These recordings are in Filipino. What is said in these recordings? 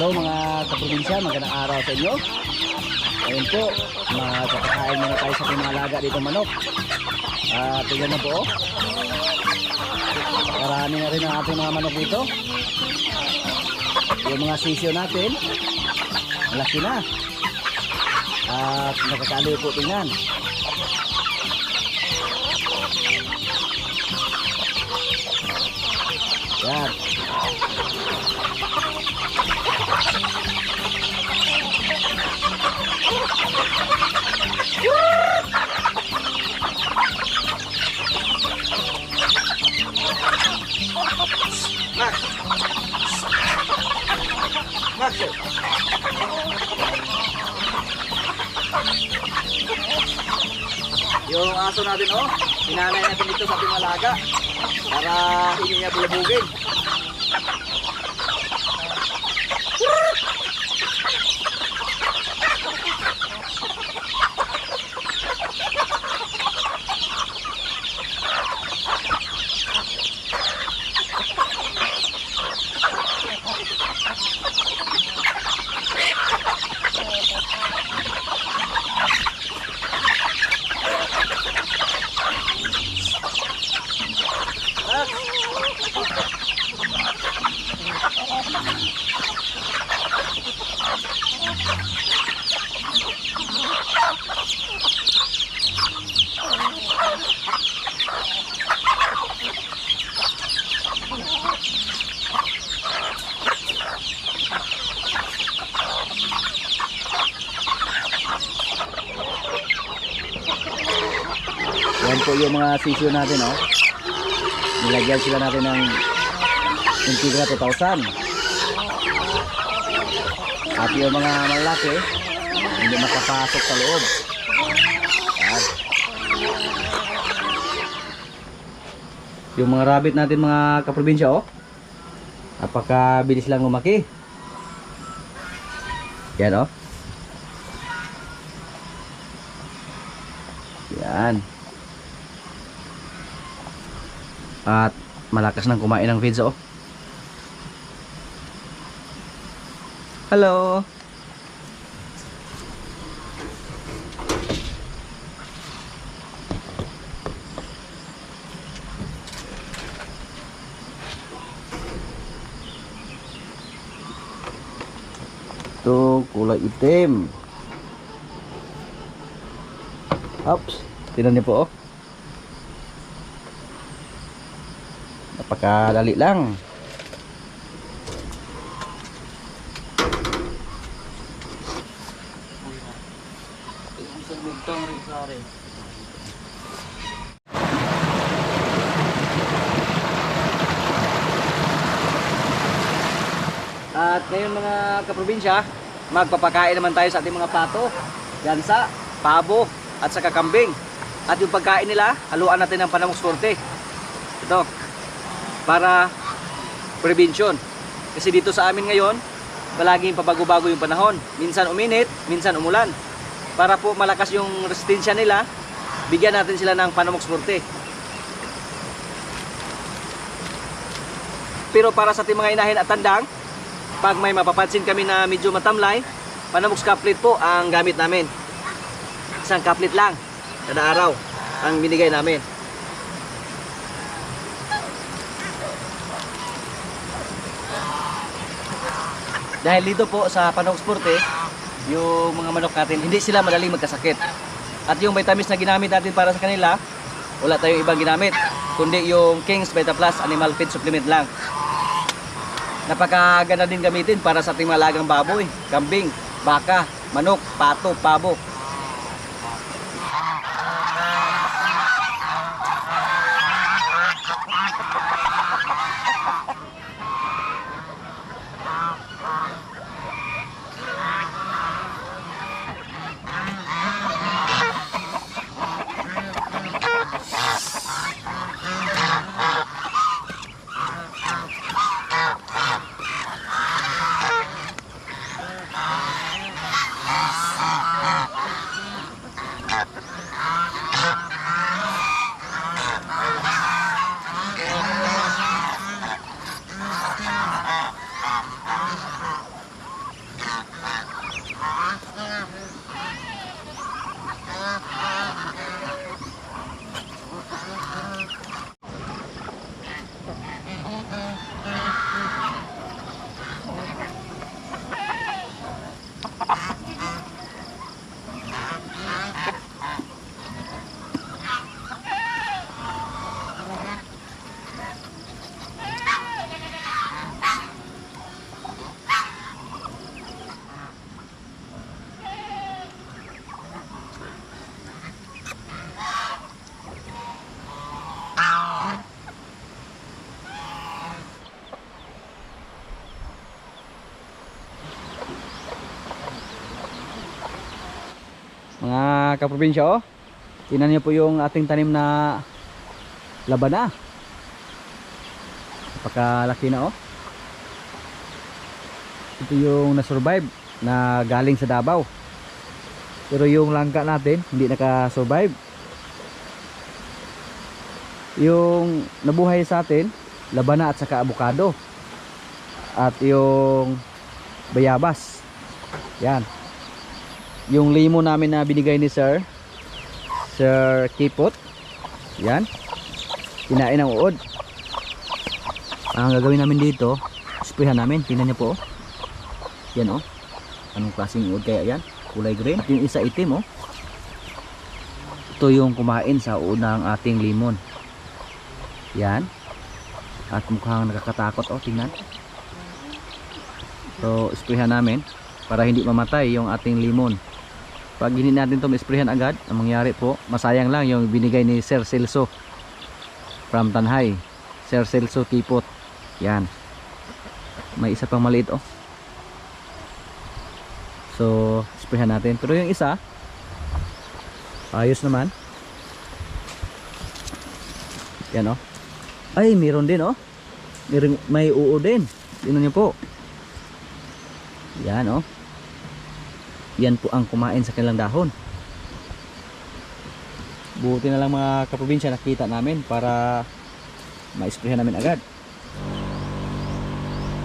Hello mga kaprobinsya, magandang araw sa inyo. Ayun po, magpapakain muna tayo sa ating mga alaga dito manok. Tingnan na po. Marami na rin ang ating mga manok dito. Yung mga sisyo natin, malaki na. At nakakaliw po tingnan. Yan. Yung aso natin hinanay natin dito sa ating alaga para hindi niya bulabugin. Yan po yung mga sisyo natin, nilagyan sila natin ng Integra 2000. At yung mga malaki hindi makapasok sa loob. Yan. Yung mga rabbit natin mga kaprobinsya, napakabilis lang lumaki. Yan, yan. At malakas nang kumain ng feeds, Hello. Ito kulay itim. Oops, tingnan niyo po, napakadali lang. At ngayon mga kaprobinsya, magpapakain naman tayo sa ating mga pato, gansa, pabo at saka kambing. At yung pagkain nila, haluan natin ng Panamux Forte. Ito, para prevention. Kasi dito sa amin ngayon, palaging pabago-bago yung panahon. Minsan uminit, minsan umulan. Para po malakas yung resistensya nila, bigyan natin sila ng Panamux Forte. Pero para sa ating mga inahin at tandang, pag may mapapansin kami na medyo matamlay, Panamux Caplet po ang gamit namin. Isang caplet lang kada araw ang binigay namin. Dahil dito po sa Panamux Forte, yung mga manok natin, hindi sila madaling magkasakit. At yung vitamins na ginamit natin para sa kanila, wala tayong ibang ginamit, kundi yung King's Vita Plus Animal Feed Supplement lang. Napakaganda din gamitin para sa ating mga alagang baboy, kambing, baka, manok, pato, pabo. mga kaprobinsya, oh. Tingnan niyo po yung ating tanim na labana. Napakalaki na, oh. Ito yung na-survive na galing sa Davao. Pero yung langka natin hindi naka-survive. Yung nabuhay sa atin, labana at saka avocado. At yung bayabas. Yan. Yung limon namin na binigay ni Sir Kipot. Yan. Kinain ng uod. Ang gagawin namin dito, sprayhan namin. Tingnan niyo po, oh. Yan, oh. Anong klaseng uod kaya yan? Kulay green. At yung isa itim, oh. Ito yung kumain sa uod ng ating limon. Yan. At mukhang nakakatakot, oh. Tingnan. So, sprayhan namin para hindi mamatay yung ating limon. Pag hindi natin ito ma-sprayhan agad, ang mangyari po, masayang lang yung binigay ni Sir Celso from Tanhay. Sir Celso Kipot. Yan. May isa pang maliit, oh. So, sprayhan natin. Pero yung isa, ayos naman. Yan, oh. Ay, meron din, oh. May uo din. Tingnan niyo po. Yan, oh. Yan po ang kumain sa kanilang dahon. Buti na lang mga kaprobinsya, nakita namin para ma-sprayhan namin agad.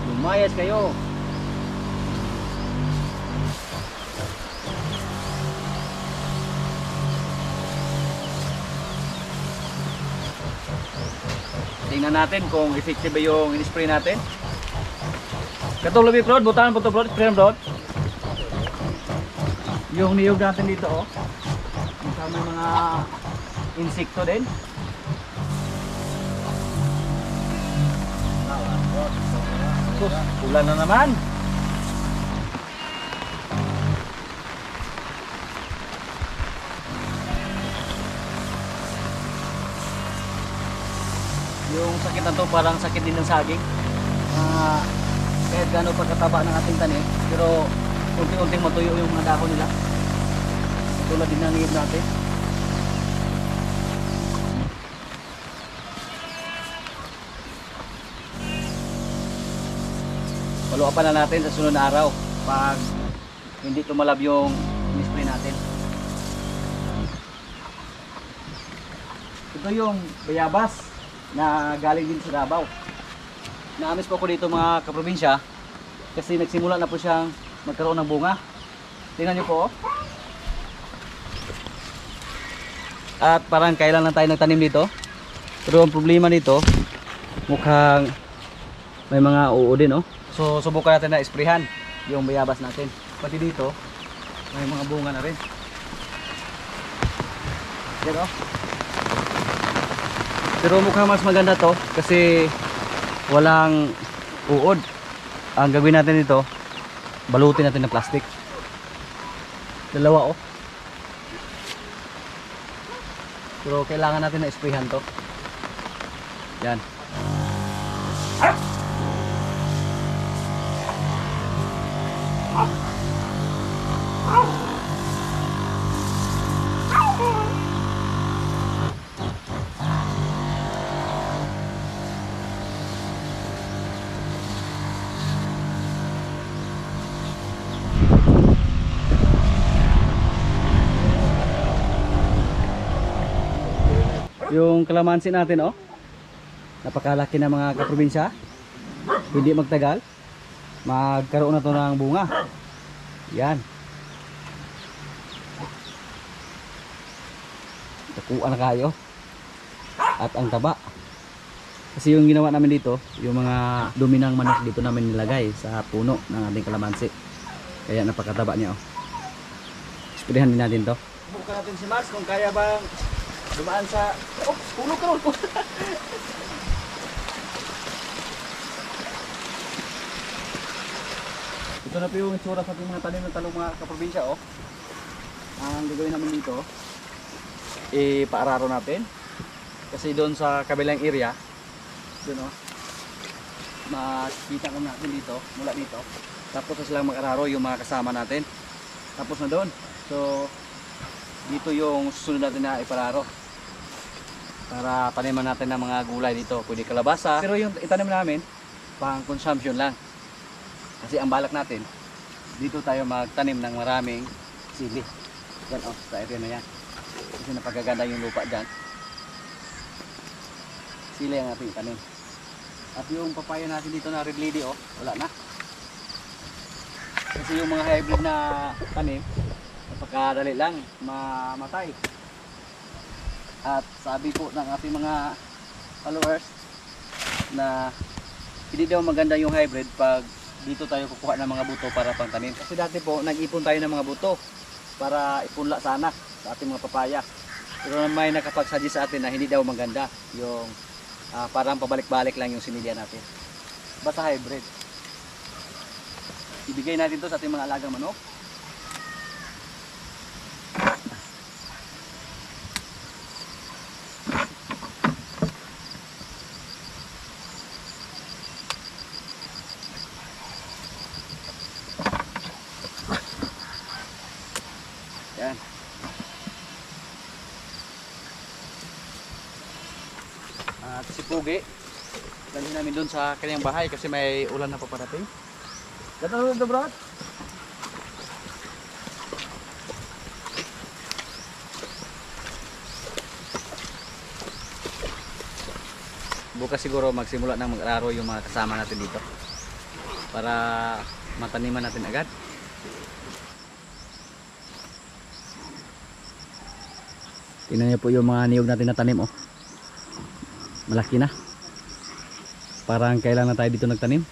Lumayas kayo. Tingnan natin kung effective ba yung in-spray natin. Katong labi, Prod, butahan po ito, Prod. Sprayan, Prod. Yung niyog natin dito, oh. May mga insekto din. Sus, ulan na naman. Yung sakit na to parang sakit din ng saging. Kahit gano'n pagkataba ng ating tanim, pero unting-unting matuyo yung mga dahon nila. Tulad din ng niyog natin. Paluapan na natin sa sunod na araw pag hindi tumalab yung in-spray natin. Ito yung bayabas na galing din sa Davao. Naamis po ako dito mga kaprobinsya kasi nagsimula na po siyang magkaroon ng bunga. Tingnan niyo po, oh. At parang kailan lang tayo nagtanim dito. Pero ang problema nito, mukhang may mga uo din, oh. So subukan natin na isprayhan yung bayabas natin. Pati dito, may mga bunga na rin. Yan, oh. Pero mukhang mas maganda to kasi walang uod. Ang gagawin natin dito, balutin natin ng plastic. Dalawa, oh. Pero kailangan natin na isprayhan to. Yan. Yung kalamansi natin, oh. Napakalaki na mga kaprobinsya. Hindi magtagal, magkaroon na to ng bunga. Yan. Takuan na kayo. At ang taba. Kasi yung ginawa namin dito, yung mga dumi ng manok dito namin nilagay sa puno ng ating kalamansi. Kaya napakataba niya, oh. Sprayhan din natin to. Bukan natin si Mars kung kaya bang dumaan sa... Oh, puno ka ron. Ito na po yung itsura sa ating mga tanim ng talong mga kaprobinsya, oh. Ang gagawin namin dito, ipaararo natin. Kasi doon sa kabilang area, doon, oh, makikita ko natin dito, mula dito. Tapos na silang mag-araro yung mga kasama natin. Tapos na doon. So, dito yung susunod natin na ipararo. Para taniman natin ng mga gulay dito. Pwede kalabasa. Pero yung itanim namin, pang consumption lang. Kasi ang balak natin, dito tayo magtanim ng maraming sili. Yan sa area na yan. Kasi napagaganda yung lupa dyan. Sili ang ating itanim. At yung papaya natin dito na red lady, wala na. Kasi yung mga hybrid na tanim, napakadali lang mamatay. At sabi po ng ating mga followers na hindi daw maganda yung hybrid pag dito tayo kukuha ng mga buto para pangtanim. Kasi dati po nag-ipon tayo ng mga buto para ipunla sana sa ating mga papaya. Pero may nakapagsuggest sa atin na hindi daw maganda yung parang pabalik-balik lang yung sinilya natin. Basta hybrid. Ibigay natin to sa ating mga alagang manok. Yan. At si Pugi, dalhin namin doon sa kanyang bahay kasi may ulan na paparating. Ganda na brad. Bukas siguro magsimula ng mag-araro yung mga kasama natin dito para mataniman natin agad. Tingnan niyo po yung mga niyog natin na tanim, malaki na. Parang kailan na tayo dito nagtanim.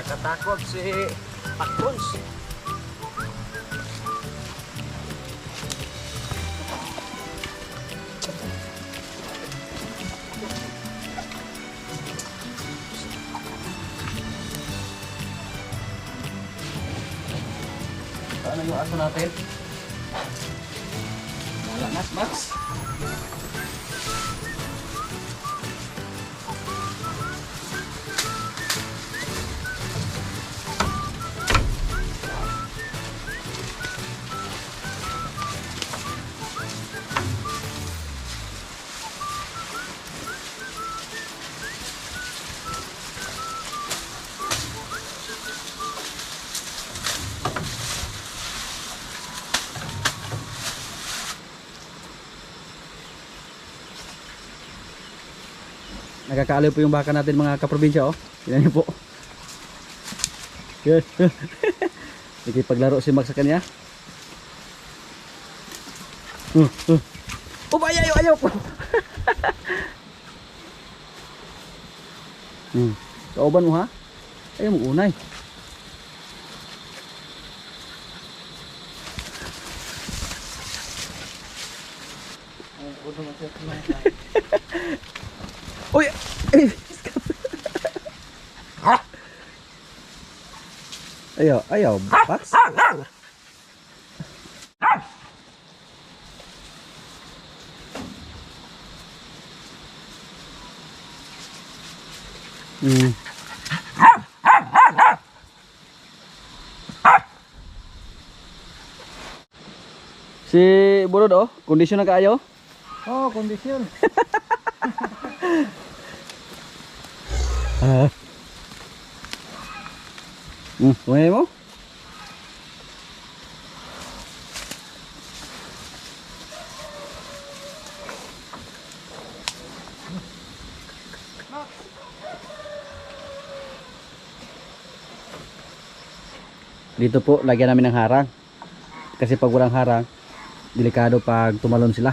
Nakatakot si Pakons. Ano yung aso natin? Wala na, Max. Nagkakaaliw po yung baka natin mga kaprobinsya, Tingnan niyo po. Nakipaglaro si Max sa kanya. Ayaw po. Kauban mo ha? Ayaw mo unay. Uy! Ayaw, ayaw, box. Si Burod oh, kondisyon na kaayo? Oh, kondisyon. Kumaya mo? Dito po, lagyan namin ng harang. Kasi pag walang harang, delikado pag tumalon sila.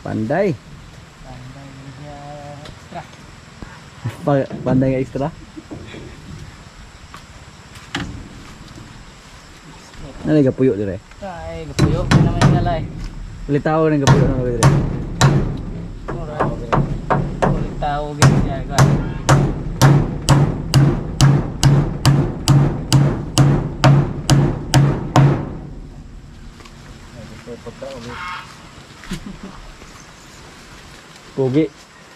Panday. Panday nga extra. Nalay gapuyo dire. Ay, gapuyo. Hindi naman yung nalay. Ulit tao ng gapuyo na dire. Ulit tao ganyan niya. Pugi.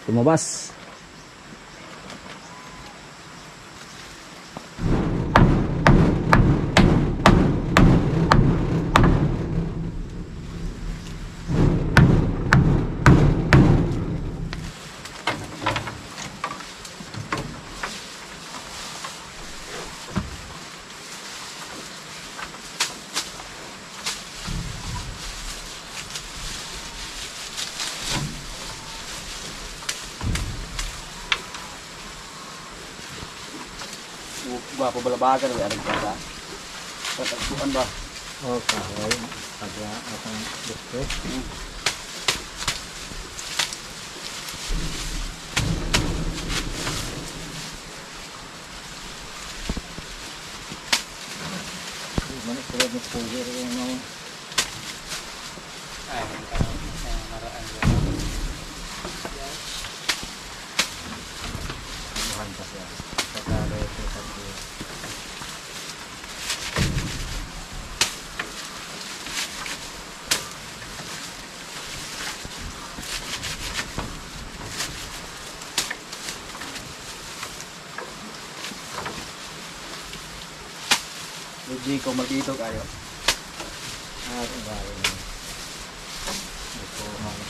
Tumabas. Ba pabalabagan ng aring kasa. Patagpuan ba? Oh, kahoy. Pagla atang gusto. Mana sudah ngepuger yang mau. Ay, ang maraan dyan. Bukan pas ya. Kakare itu tadi. Luigi ko magdito kayo. Baru. Ito ang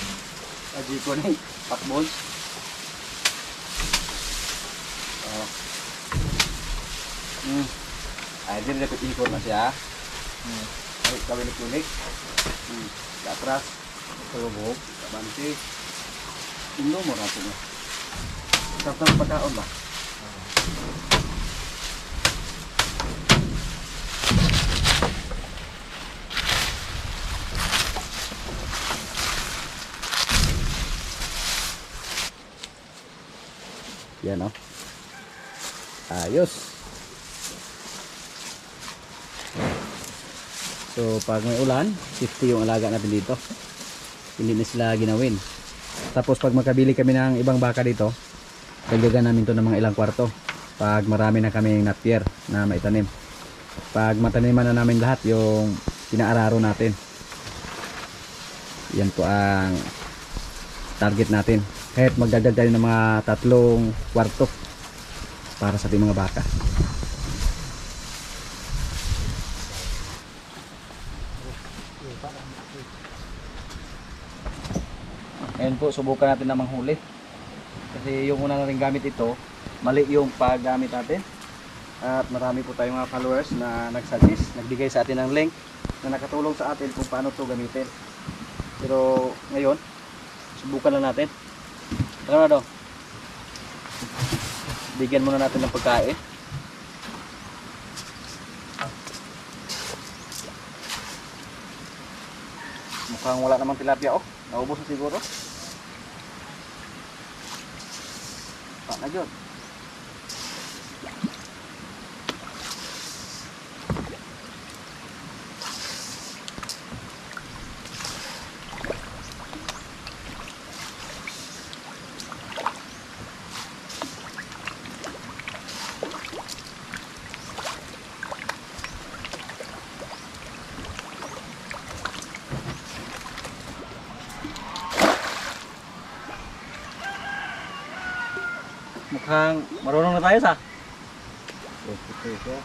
Aji ko ni patballs. Ay, din dapat ikot na siya. Ay, kawin kulik. Atras. tulubog. Kabanti. Indo mo natin mo. Tatang pagkaon ba? Yan o. Ayos. So pag may ulan, safety yung alaga natin dito. Hindi na sila ginawin. Tapos pag makabili kami ng ibang baka dito, dagdagan namin to ng mga ilang kwarto. Pag marami na kaming napier na maitanim. Pag mataniman na namin lahat yung pinaararo natin. Yan po ang target natin. Kahit magdagdag tayo ng mga 3 kwarto para sa ating mga baka. Ngayon po, subukan natin na manghuli. Kasi yung una natin gamit ito, mali yung paggamit natin. At marami po tayong mga followers na nagsuggest, nagbigay sa atin ng link na nakatulong sa atin kung paano ito gamitin. Pero ngayon, subukan lang natin. Tara na daw. Bigyan muna natin ng pagkain. Mukhang wala namang tilapia oh. Naubos na siguro. Na yun. Mukhang marunong na tayo sa. Ito.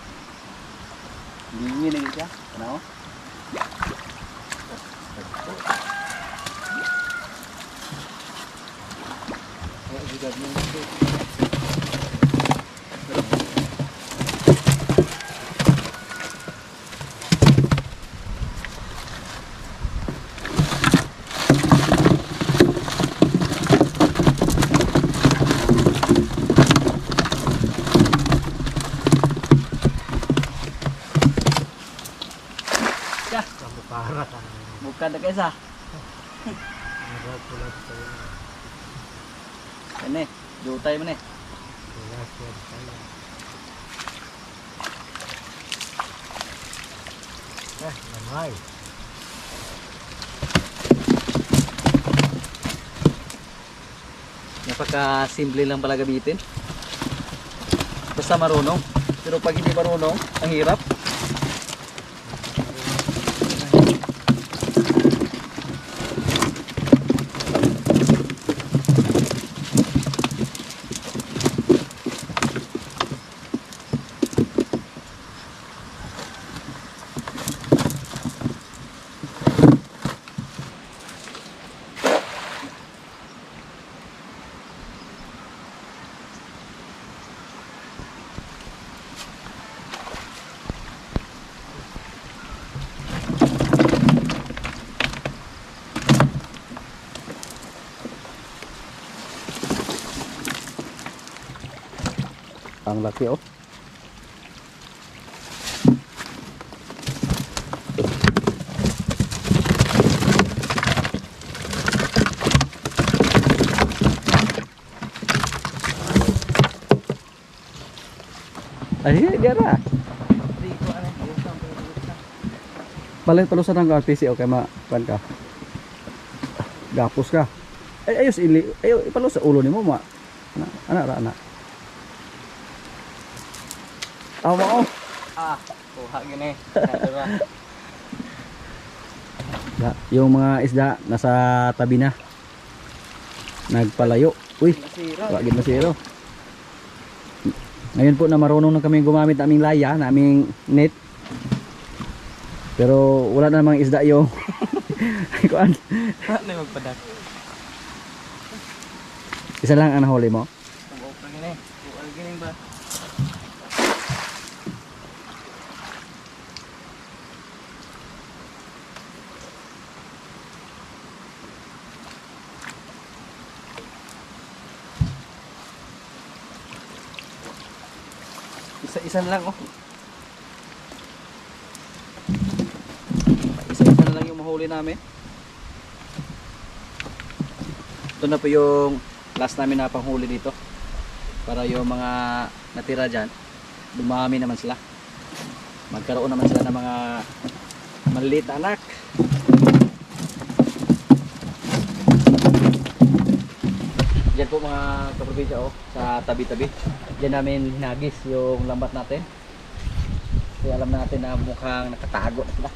Hindi na siya. Ano? Bukan na kayo sa. Ini, jutay mo ni. Namay. Napaka-simple lang pala gamitin. Basta marunong. Pero pag hindi marunong, ang hirap. Ang laki oh. Ay, dia na. Balik palusan ng RPC okay ma pan ka. Gapos ka. Ay ayos ili. Ayo ipalus sa ulo nimo ma. Ana. Oh, mo. Kuha gini. Yung mga isda nasa tabi na. Nagpalayo. Uy, wagin masiro. Ngayon po na marunong na kami gumamit ng aming laya, na aming net. Pero wala na namang isda yung kuan. Ano magpadak? Isa lang ang nahuli mo. Kuha gini. Kuha gini ba? Isa-isa na lang oh. Isa-isa na lang yung mahuli namin. Ito na po yung last namin na panghuli dito. Para yung mga natira dyan, dumami naman sila. Magkaroon naman sila ng mga maliliit na anak. Diyan po mga kaprobinsya oh, sa tabi-tabi. Diyan namin hinagis yung lambat natin. Kaya alam natin na mukhang nakatago na sila.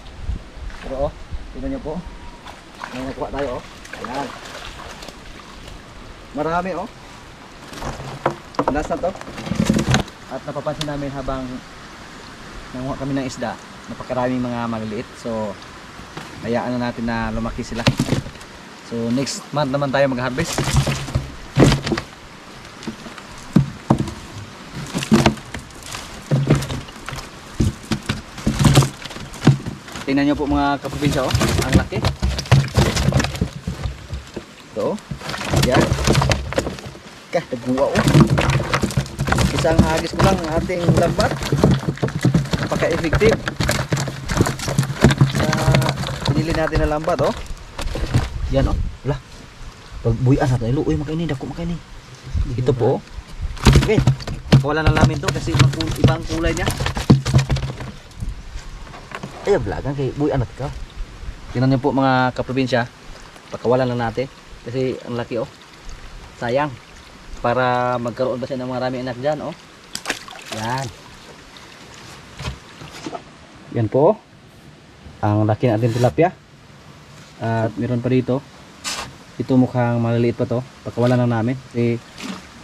Pero oh, tingnan nyo po. May nakuha tayo oh. Ayan. Marami oh. Last na to. At napapansin namin habang nanguha kami ng isda, napakaraming mga maliliit. So, hayaan na natin na lumaki sila. So, next month naman tayo mag-harvest. Tingnan nyo po mga kaprobinsya oh, ang laki. Ito. Yan. Nagbuwa Isang hagis ko lang ang ating lambat. Napaka-effective. Sa pinili natin na lambat Yan Wala. Pagbuyan natin. Uy, makainin. Dako makainin. Ito po. Okay. Wala na namin to kasi ibang kulay niya. Ay, vlogan kay buyan natin ka. Tingnan niyo po mga kaprobinsya. Pagkawalan lang natin. Kasi ang laki sayang. Para magkaroon ba siya ng maraming anak dyan Yan. Yan po. Ang laki natin tilapia. At meron pa dito. Ito mukhang maliliit pa to. Pagkawalan lang namin. Kasi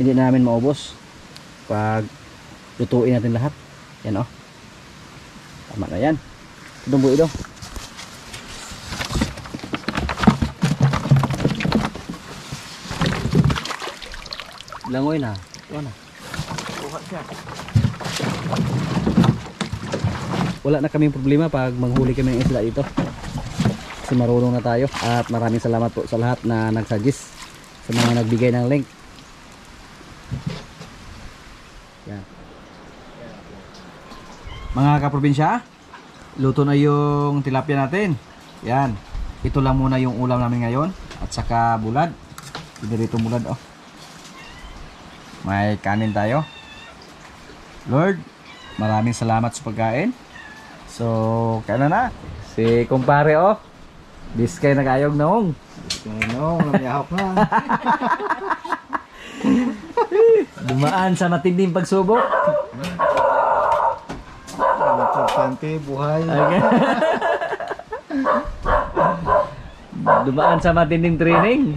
hindi namin maubos. Pag lutuin natin lahat. Yan Tama na yan. Itong buo ito. Langoy na. Ito na. Wala na kaming problema pag manghuli kami ng isda dito. Kasi marunong na tayo. At maraming salamat po sa lahat na nag-suggest. Sa mga nagbigay ng link. Yan. Mga kaprobinsya, luto na yung tilapia natin. Yan. Ito lang muna yung ulam namin ngayon. At saka bulad. Dito bulad May kanin tayo. Lord, maraming salamat sa pagkain. So, kaya na. Si kumpare Biskay na kayog noong. Namiyahok na. Dumaan sa matinding pagsubok. Importante, buhay. Okay. Dumaan sa matinding training.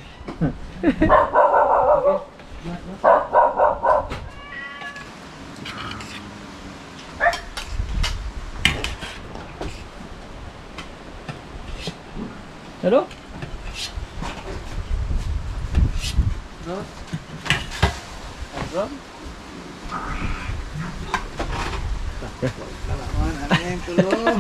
Ano? Ano yung tulong?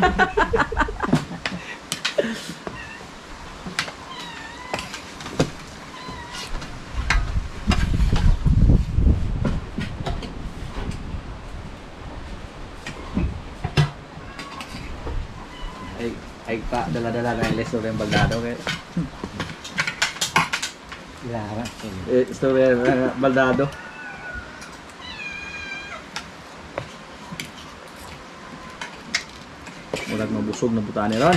Ay pa, dala-dala kayo istorya yung baldado kayo. Ilaran. Istorya yung baldado. Mulag mabusog na butaan ni Ron.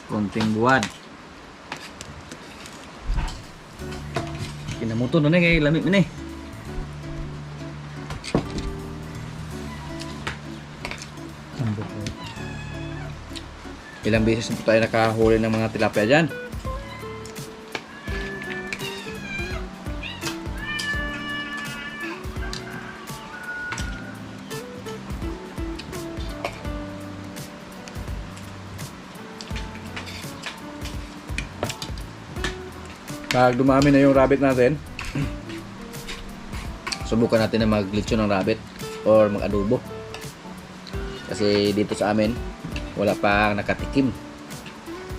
Konting buwan. Kinamuto na kay lamig ni. Ilang beses na po tayo nakahuli ng mga tilapia dyan. Pag dumami na yung rabbit natin, subukan natin na mag-lechon ng rabbit or mag-adobo. Kasi dito sa amin, wala pa nakatikim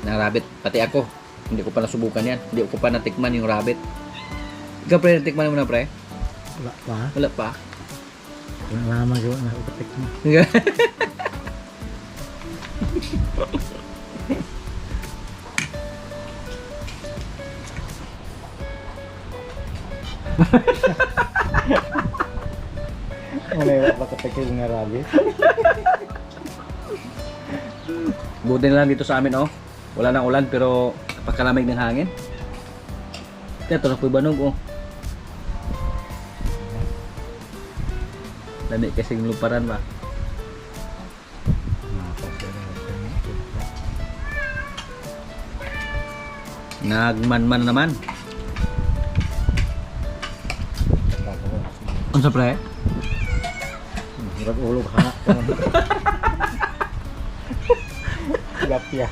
ng rabbit. Pati ako, hindi ko pa nasubukan yan. Hindi ko pa natikman yung rabbit. Ikaw pre, natikman mo na pre? Wala pa. Wala pa. Wala naman gawa na upatik mo. Wala yung pagkatikil ng rabbit. Buti na lang dito sa amin wala nang ulan pero pagkalamig ng hangin. Kaya ito na po banog Dami kasing luparan ba. Nagmanman naman. Unsa pre? Hirap ulo ha. Tilapia.